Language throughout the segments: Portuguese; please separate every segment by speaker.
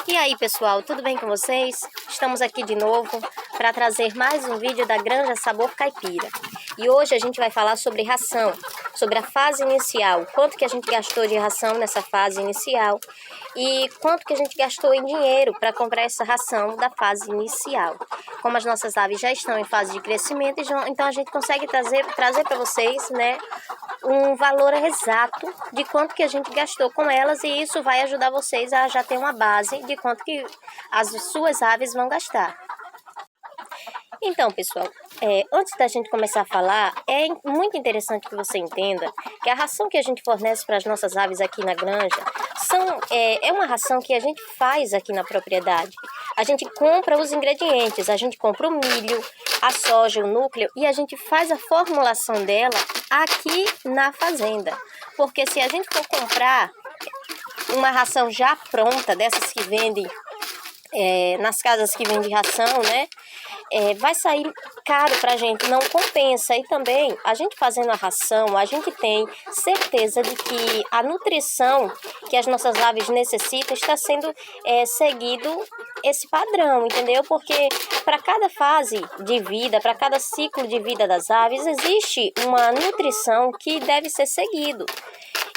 Speaker 1: E aí, pessoal, tudo bem com vocês? Estamos aqui de novo para trazer mais um vídeo da Granja Sabor Caipira. E hoje a gente vai falar sobre ração, sobre a fase inicial, quanto que a gente gastou de ração nessa fase inicial e quanto que a gente gastou em dinheiro para comprar essa ração da fase inicial. Como as nossas aves já estão em fase de crescimento, então a gente consegue trazer para vocês, né, um valor exato de quanto que a gente gastou com elas, e isso vai ajudar vocês a já ter uma base de quanto que as suas aves vão gastar. Então, pessoal, antes da gente começar a falar, é muito interessante que você entenda que a ração que a gente fornece para as nossas aves aqui na granja é uma ração que a gente faz aqui na propriedade. A gente compra os ingredientes, a gente compra o milho, a soja, o núcleo, e a gente faz a formulação dela aqui na fazenda. Porque se a gente for comprar uma ração já pronta, dessas que vendem nas casas que vendem ração, né? Vai sair caro pra gente, não compensa. E também, a gente fazendo a ração, a gente tem certeza de que a nutrição que as nossas aves necessitam está sendo seguido esse padrão, entendeu? Porque para cada fase de vida, para cada ciclo de vida das aves, existe uma nutrição que deve ser seguido.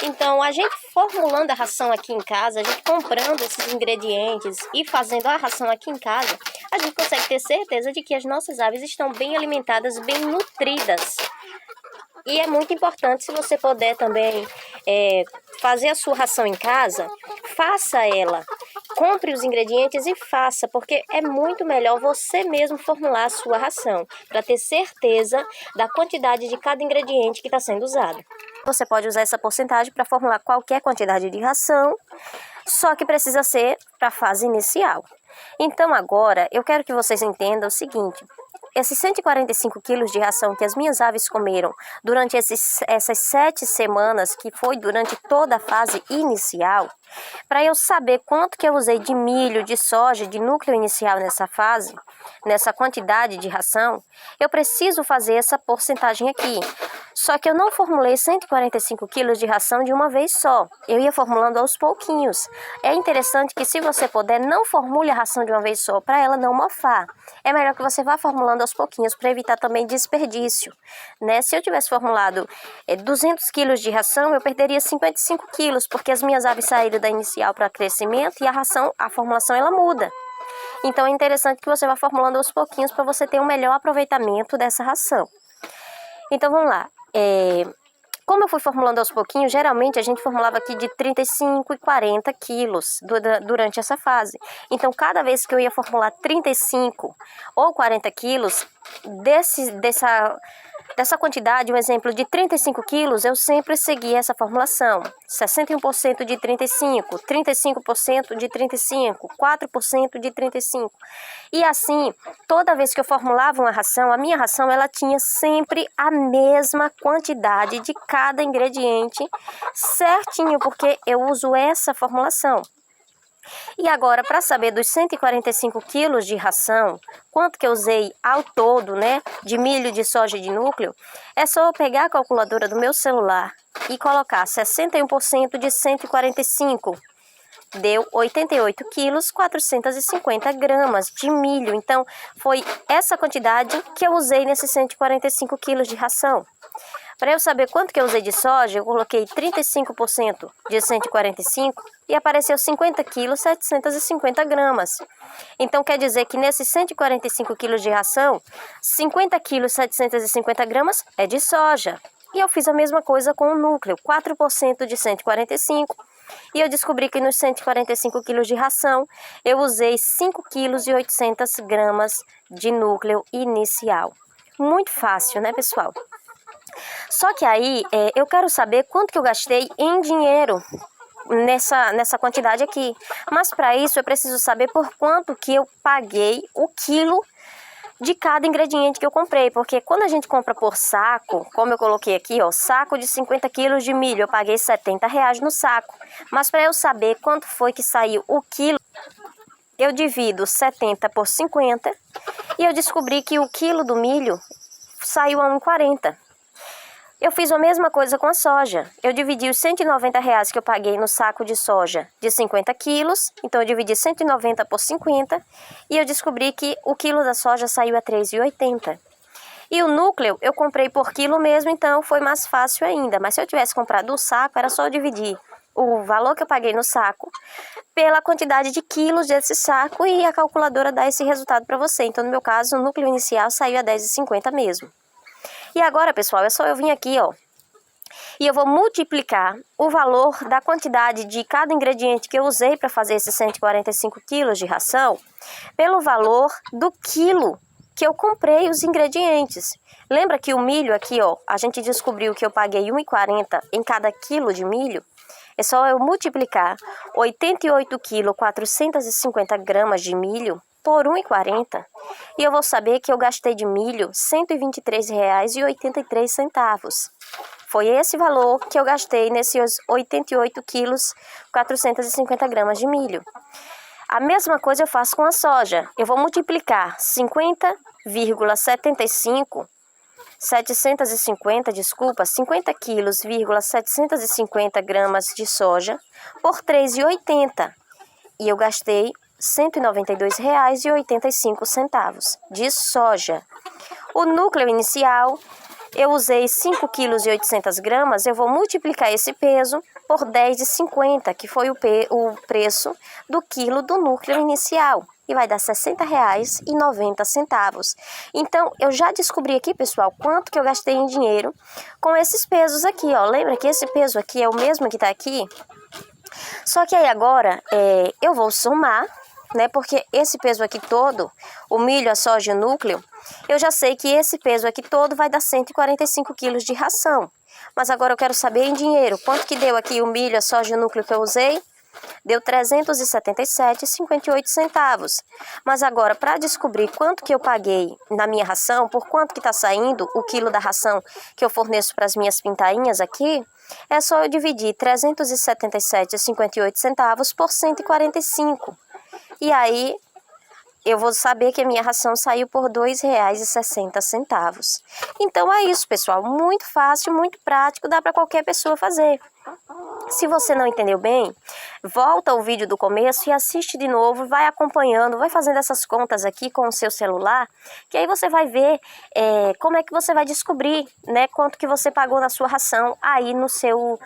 Speaker 1: Então, a gente formulando a ração aqui em casa, a gente comprando esses ingredientes e fazendo a ração aqui em casa, a gente consegue ter certeza de que as nossas aves estão bem alimentadas, bem nutridas. E é muito importante, se você puder também fazer a sua ração em casa, faça ela. Compre os ingredientes e faça, porque é muito melhor você mesmo formular a sua ração, para ter certeza da quantidade de cada ingrediente que está sendo usado. Você pode usar essa porcentagem para formular qualquer quantidade de ração, só que precisa ser para a fase inicial. Então agora eu quero que vocês entendam o seguinte: esses 145 quilos de ração que as minhas aves comeram durante essas 7 semanas, que foi durante toda a fase inicial, para eu saber quanto que eu usei de milho, de soja, de núcleo inicial nessa fase, nessa quantidade de ração, eu preciso fazer essa porcentagem aqui. Só que eu não formulei 145 quilos de ração de uma vez só. Eu ia formulando aos pouquinhos. É interessante que, se você puder, não formule a ração de uma vez só, para ela não mofar. É melhor que você vá formulando aos pouquinhos, para evitar também desperdício, né? Se eu tivesse formulado 200 quilos de ração, eu perderia 55 quilos, porque as minhas aves saíram da inicial para crescimento e a formulação ela muda. Então é interessante que você vá formulando aos pouquinhos para você ter um melhor aproveitamento dessa ração. Então vamos lá. Como eu fui formulando aos pouquinhos, geralmente a gente formulava aqui de 35 e 40 quilos durante essa fase. Então, cada vez que eu ia formular 35 ou 40 quilos, dessa quantidade, um exemplo de 35 quilos, eu sempre seguia essa formulação. 61% de 35, 35% de 35, 4% de 35. E assim, toda vez que eu formulava uma ração, a minha ração ela tinha sempre a mesma quantidade de cada ingrediente certinho, porque eu uso essa formulação. E agora, para saber dos 145 quilos de ração, quanto que eu usei ao todo, né, de milho, de soja e de núcleo, é só eu pegar a calculadora do meu celular e colocar 61% de 145. Deu 88 quilos, 450 gramas de milho. Então, foi essa quantidade que eu usei nesses 145 quilos de ração. Para eu saber quanto que eu usei de soja, eu coloquei 35% de 145 e apareceu 50 quilos, 750 gramas. Então, quer dizer que nesses 145 quilos de ração, 50 quilos, 750 gramas é de soja. E eu fiz a mesma coisa com o núcleo, 4% de 145. E eu descobri que nos 145 quilos de ração, eu usei 5 quilos e 800 gramas de núcleo inicial. Muito fácil, né, pessoal? Só que aí, eu quero saber quanto que eu gastei em dinheiro nessa quantidade aqui. Mas para isso, eu preciso saber por quanto que eu paguei o quilo de cada ingrediente que eu comprei. Porque quando a gente compra por saco, como eu coloquei aqui, ó, saco de 50 quilos de milho, eu paguei R$70 no saco. Mas para eu saber quanto foi que saiu o quilo, eu divido 70 por 50 e eu descobri que o quilo do milho saiu a 1,40. Eu fiz a mesma coisa com a soja. Eu dividi os R$ 190 que eu paguei no saco de soja de 50 quilos. Então, eu dividi 190 por 50 e eu descobri que o quilo da soja saiu a R$ 3,80. E o núcleo eu comprei por quilo mesmo, então foi mais fácil ainda. Mas se eu tivesse comprado o saco, era só dividir o valor que eu paguei no saco pela quantidade de quilos desse saco e a calculadora dá esse resultado para você. Então, no meu caso, o núcleo inicial saiu a R$ 10,50 mesmo. E agora, pessoal, é só eu vir aqui, ó, e eu vou multiplicar o valor da quantidade de cada ingrediente que eu usei para fazer esses 145 quilos de ração pelo valor do quilo que eu comprei os ingredientes. Lembra que o milho aqui, ó, a gente descobriu que eu paguei R$ 1,40 em cada quilo de milho? É só eu multiplicar 88 quilos, 450 gramas de milho por R$ 1,40 e eu vou saber que eu gastei de milho R$ 123,83. Foi esse valor que eu gastei nesses 88 quilos, 450 gramas de milho. A mesma coisa eu faço com a soja. Eu vou multiplicar 50 quilos, 750 gramas de soja por R$ 3,80 e eu gastei R$ 192,85 de soja. O núcleo inicial, eu usei 5 quilos e 800 gramas, eu vou multiplicar esse peso por R$ 10,50, que foi o preço do quilo do núcleo inicial. E vai dar R$ 60,90. Então, eu já descobri aqui, pessoal, quanto que eu gastei em dinheiro com esses pesos aqui, ó. Lembra que esse peso aqui é o mesmo que tá aqui? Só que aí agora, eu vou somar, né? Porque esse peso aqui todo, o milho, a soja e o núcleo, eu já sei que esse peso aqui todo vai dar 145 quilos de ração. Mas agora eu quero saber em dinheiro, quanto que deu aqui o milho, a soja e o núcleo que eu usei? Deu R$ 377,58. Mas agora, para descobrir quanto que eu paguei na minha ração, por quanto que está saindo o quilo da ração que eu forneço para as minhas pintainhas aqui, é só eu dividir R$ 377,58 por 145. E aí, eu vou saber que a minha ração saiu por R$ 2,60. Então é isso, pessoal. Muito fácil, muito prático, dá para qualquer pessoa fazer. Se você não entendeu bem, volta ao vídeo do começo e assiste de novo, vai acompanhando, vai fazendo essas contas aqui com o seu celular, que aí você vai ver como é que você vai descobrir, né, quanto que você pagou na sua ração aí no seu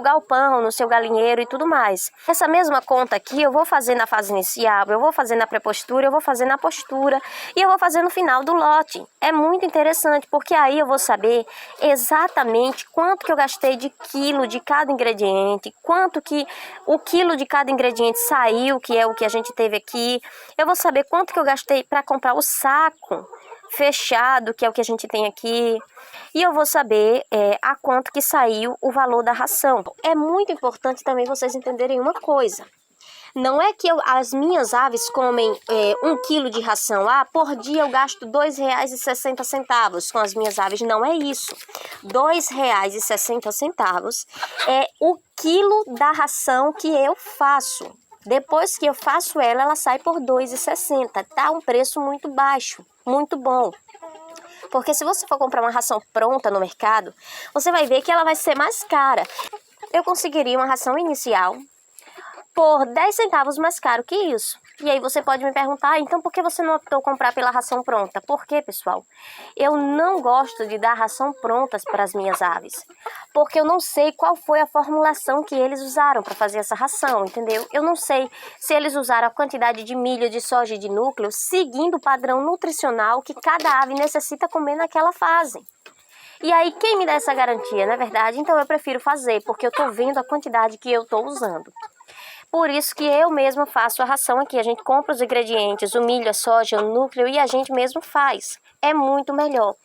Speaker 1: galpão, no seu galinheiro e tudo mais. Essa mesma conta aqui eu vou fazer na fase inicial, eu vou fazer na pré-postura, eu vou fazer na postura e eu vou fazer no final do lote. É muito interessante, porque aí eu vou saber exatamente quanto que eu gastei de quilo de cada ingrediente, quanto que o quilo de cada ingrediente saiu, que é o que a gente teve aqui. Eu vou saber quanto que eu gastei para comprar o saco fechado, que é o que a gente tem aqui. E eu vou saber a quanto que saiu o valor da ração. É muito importante também vocês entenderem uma coisa. Não é que as minhas aves comem 1 quilo de ração. Por dia eu gasto R$ 2,60 com as minhas aves. Não é isso. R$ 2,60 é o quilo da ração que eu faço. Depois que eu faço ela sai por R$ 2,60. Tá um preço muito baixo, muito bom. Porque se você for comprar uma ração pronta no mercado, você vai ver que ela vai ser mais cara. Eu conseguiria uma ração inicial por 10 centavos mais caro que isso. E aí você pode me perguntar, então por que você não optou comprar pela ração pronta? Por quê, pessoal? Eu não gosto de dar ração prontas para as minhas aves, porque eu não sei qual foi a formulação que eles usaram para fazer essa ração, entendeu? Eu não sei se eles usaram a quantidade de milho, de soja e de núcleo seguindo o padrão nutricional que cada ave necessita comer naquela fase. E aí, quem me dá essa garantia, não é verdade? Então eu prefiro fazer, porque eu estou vendo a quantidade que eu estou usando. Por isso que eu mesma faço a ração aqui. A gente compra os ingredientes, o milho, a soja, o núcleo e a gente mesmo faz. É muito melhor.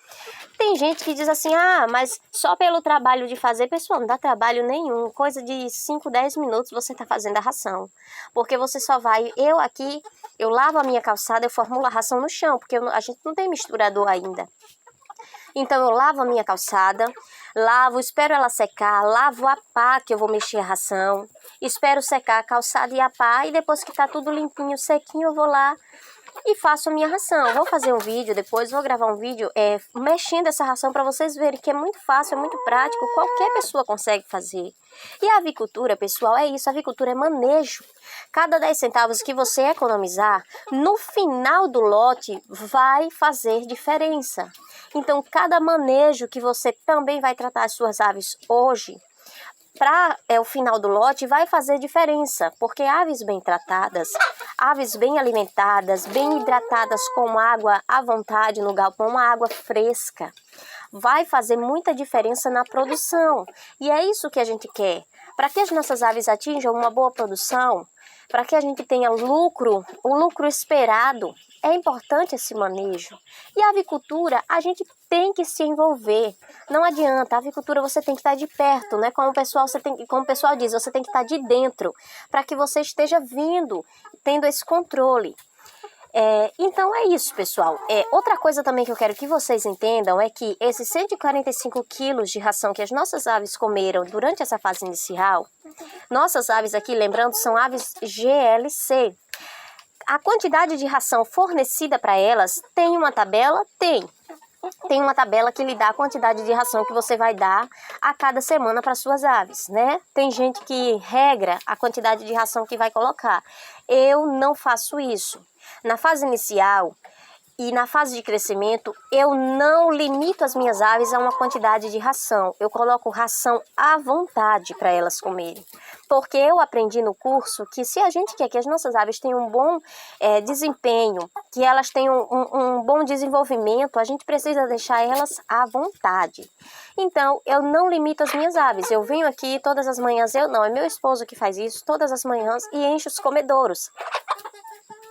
Speaker 1: Tem gente que diz assim, mas só pelo trabalho de fazer, pessoal, não dá trabalho nenhum. Coisa de 5, 10 minutos você está fazendo a ração. Porque você só vai, eu lavo a minha calçada, eu formulo a ração no chão, porque a gente não tem misturador ainda. Então eu lavo a minha calçada, espero ela secar, lavo a pá que eu vou mexer a ração, espero secar a calçada e a pá e depois que tá tudo limpinho, sequinho, eu vou lá e faço a minha ração. Vou fazer um vídeo depois, vou gravar um vídeo mexendo essa ração para vocês verem que é muito fácil, é muito prático, qualquer pessoa consegue fazer. E a avicultura, pessoal, é isso, a avicultura é manejo. Cada 10 centavos que você economizar, no final do lote vai fazer diferença. Então, cada manejo que você também vai tratar as suas aves hoje, para o final do lote vai fazer diferença, porque aves bem tratadas, aves bem alimentadas, bem hidratadas com água à vontade no galpão, uma água fresca, vai fazer muita diferença na produção. E é isso que a gente quer. Para que as nossas aves atinjam uma boa produção, para que a gente tenha lucro, o lucro esperado, é importante esse manejo. E a avicultura, a gente tem que se envolver. Não adianta, a avicultura você tem que estar de perto, né? Como o pessoal diz, você tem que estar de dentro, para que você esteja vindo, tendo esse controle. Então é isso, pessoal. Outra coisa também que eu quero que vocês entendam é que esses 145 quilos de ração que as nossas aves comeram durante essa fase inicial, nossas aves aqui, lembrando, são aves GLC. A quantidade de ração fornecida para elas, tem uma tabela? Tem. Tem uma tabela que lhe dá a quantidade de ração que você vai dar a cada semana para suas aves, né? Tem gente que regra a quantidade de ração que vai colocar. Eu não faço isso. Na fase inicial e na fase de crescimento, eu não limito as minhas aves a uma quantidade de ração. Eu coloco ração à vontade para elas comerem. Porque eu aprendi no curso que se a gente quer que as nossas aves tenham um bom desempenho, que elas tenham um bom desenvolvimento, a gente precisa deixar elas à vontade. Então, eu não limito as minhas aves. Eu venho aqui todas as manhãs, é meu esposo que faz isso, todas as manhãs, e enche os comedouros.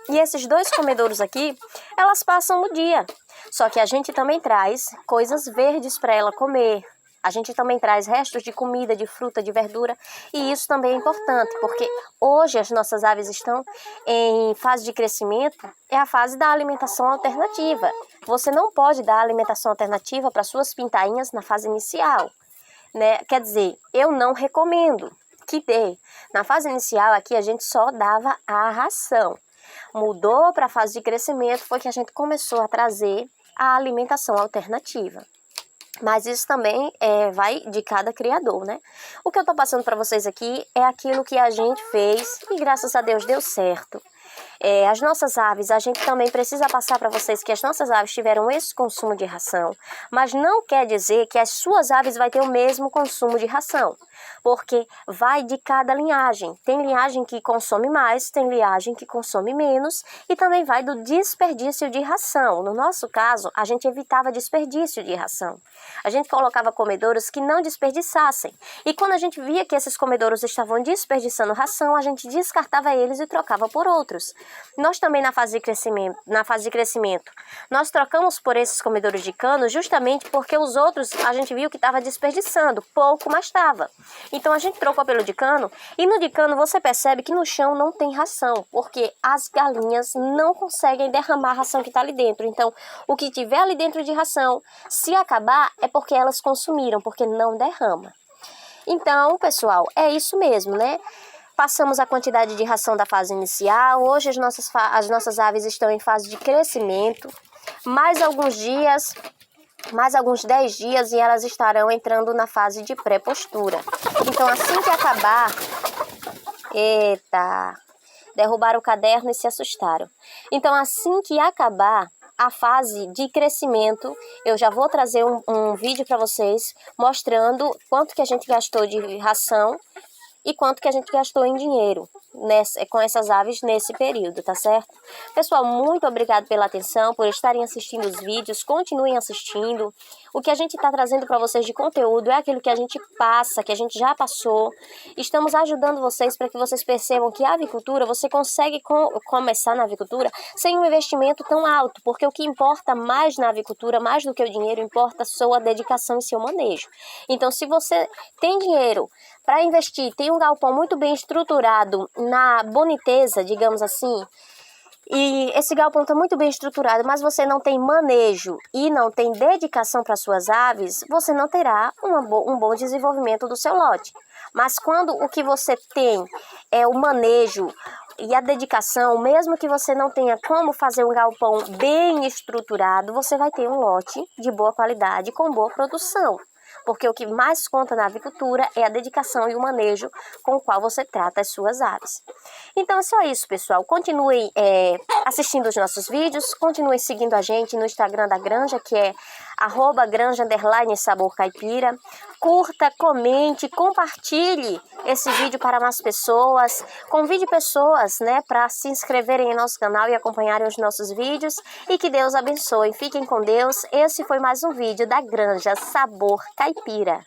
Speaker 1: E esses 2 comedouros aqui, elas passam o dia. Só que a gente também traz coisas verdes para ela comer. A gente também traz restos de comida, de fruta, de verdura. E isso também é importante, porque hoje as nossas aves estão em fase de crescimento, é a fase da alimentação alternativa. Você não pode dar alimentação alternativa para suas pintainhas na fase inicial, né? Quer dizer, eu não recomendo que dê. Na fase inicial aqui a gente só dava a ração. Mudou para a fase de crescimento, foi que a gente começou a trazer a alimentação alternativa. Mas isso também vai de cada criador, né? O que eu estou passando para vocês aqui é aquilo que a gente fez e graças a Deus deu certo. As nossas aves, a gente também precisa passar para vocês que as nossas aves tiveram esse consumo de ração, mas não quer dizer que as suas aves vai ter o mesmo consumo de ração, porque vai de cada linhagem. Tem linhagem que consome mais, tem linhagem que consome menos e também vai do desperdício de ração. No nosso caso, a gente evitava desperdício de ração. A gente colocava comedouros que não desperdiçassem e quando a gente via que esses comedouros estavam desperdiçando ração, a gente descartava eles e trocava por outros. Nós também na fase de crescimento, nós trocamos por esses comedouros de cano justamente porque os outros a gente viu que estava desperdiçando, pouco, mas estava. Então a gente trocou pelo de cano e no de cano você percebe que no chão não tem ração, porque as galinhas não conseguem derramar a ração que está ali dentro. Então o que tiver ali dentro de ração, se acabar é porque elas consumiram, porque não derrama. Então, pessoal, é isso mesmo, né? Passamos a quantidade de ração da fase inicial, hoje as nossas aves estão em fase de crescimento, mais alguns 10 dias e elas estarão entrando na fase de pré-postura. Então assim que acabar... Eita! Derrubaram o caderno e se assustaram. Então assim que acabar a fase de crescimento, eu já vou trazer um vídeo para vocês mostrando quanto que a gente gastou de ração e quanto que a gente gastou em dinheiro com essas aves nesse período, tá certo? Pessoal, muito obrigado pela atenção, por estarem assistindo os vídeos, continuem assistindo. O que a gente está trazendo para vocês de conteúdo é aquilo que a gente passa, que a gente já passou. Estamos ajudando vocês para que vocês percebam que a avicultura, você consegue começar na avicultura sem um investimento tão alto, porque o que importa mais na avicultura, mais do que o dinheiro, importa a sua dedicação e seu manejo. Então, se você tem dinheiro para investir, tem um galpão muito bem estruturado na boniteza, digamos assim, e esse galpão está muito bem estruturado, mas você não tem manejo e não tem dedicação para suas aves, você não terá um bom desenvolvimento do seu lote. Mas quando o que você tem é o manejo, e a dedicação, mesmo que você não tenha como fazer um galpão bem estruturado, você vai ter um lote de boa qualidade com boa produção. Porque o que mais conta na avicultura é a dedicação e o manejo com o qual você trata as suas aves. Então é só isso, pessoal. Continue assistindo os nossos vídeos, continue seguindo a gente no Instagram da Granja, que é @granja_sabor caipira. Curta, comente, compartilhe esse vídeo para mais pessoas. Convide pessoas, para se inscreverem em nosso canal e acompanharem os nossos vídeos. E que Deus abençoe. Fiquem com Deus. Esse foi mais um vídeo da Granja Sabor Caipira.